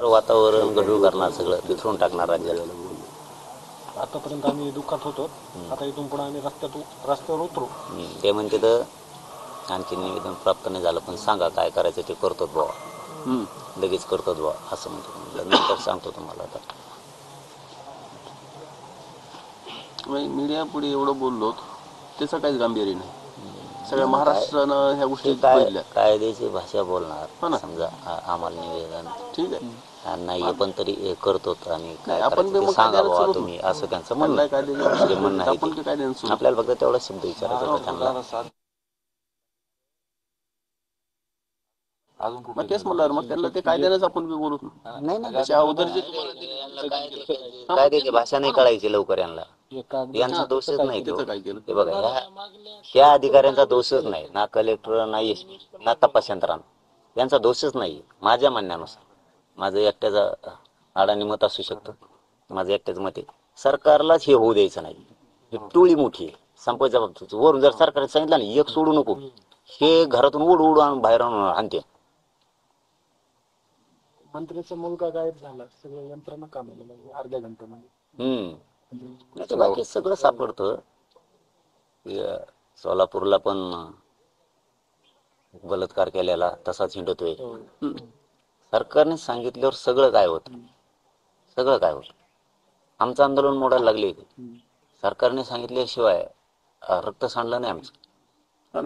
वातावरण गढूळ करणार, सगळं बिथरून टाकणार राज्याला. आतापर्यंत आम्ही दुःखात होतो, आता इथून पुढे आम्ही रस्त्यावर उतरू. ते म्हणते तर आणखी निवेदन प्राप्त नाही झालं, पण सांगा काय करायचं ते करतो बुवा, लगेच करतो बुवा असं म्हणतो. नंतर सांगतो तुम्हाला. आता मीडिया पुढे एवढं बोललो त्याचं काहीच गांभीर्य नाही. सगळ्या महाराष्ट्रानं ह्या गोष्टी काय कायद्याची भाषा बोलणार. समजा आम्हाला निवेदन ठीक आहे नाही पण तरी करतो आणि काय आपण करायचं ते सांगा बाबा तुम्ही, असं त्यांचं म्हणणं आहे. आपल्याला फक्त तेवढा शब्द विचारायचा होता त्यांना. मग तेच म्हणलं, मग त्यांना ते कायद्यानेच आपण बी बोलू. नाही त्याच्या अगोदर जे कायद्याची भाषा नाही कळायची लवकर यांना. यांचा दोषच नाही तो. हे बघा, ह्या अधिकाऱ्यांचा दोषच नाही, ना कलेक्टर नाही ना तपास यंत्रणा, यांचा दोषच नाही माझ्या म्हणण्यानुसार. माझं एकट्याचा अडाणी मत असू शकतं, माझं एकट्याचं मत आहे. सरकारलाच हे होऊ द्यायचं नाही. ही टोळी मोठी आहे संपवायच्या बाबतीत. वरून जर सरकारने सांगितलं ना एक सोडू नको, हे घरातून उडू आणून बाहेर आणते. मंत्र्याचा मुलगा गायब झाला, सगळं यंत्रणा कामाला अर्ध्या घंट्यामध्ये. बाकी सगळं सापडतं. सोलापूरला पण बलात्कार केलेला तसाच हिंडतोय. सरकारने सांगितल्यावर सगळं काय होत, सगळं काय होत. आमचं आंदोलन मोडायला लागले होते. सरकारने सांगितल्याशिवाय रक्त सांडलं नाही आमचं.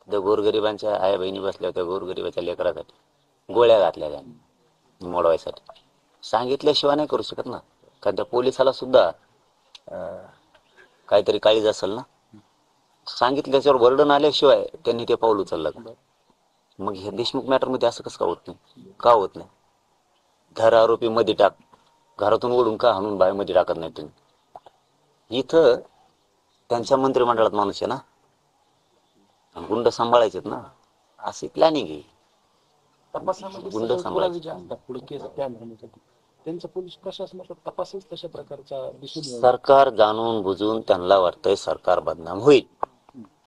त्या गोरगरिबांच्या आया बहिणी बसल्या होत्या, गोरगरिबाच्या लेकरासाठी गोळ्या घातल्या त्यांनी मोडवायसाठी. सांगितल्याशिवाय नाही करू शकत ना, कारण त्या पोलिसाला सुद्धा काहीतरी काळीज असेल ना. सांगितल्याच्यावर वर्डन आल्याशिवाय त्यांनी ते पाऊल उचललं. मग हे देशमुख मॅटर मध्ये असं कसं का होत नाही, का होत नाही? धर आरोपी मध्ये टाक, घरातून ओढून का हाणून बाहेर टाकत नाही तुम्ही? इथं त्यांच्या मंत्रिमंडळात माणूस आहे ना, गुंड सांभाळायचेत ना, अशी प्लॅनिंग आहे. गुंड सांभाळायचे. त्यांचं पोलीस प्रशासनाचा तपासच तशा प्रकारचा दिसून सरकार जाणून बुजून त्यांना वाटतंय सरकार बदनाम होईल.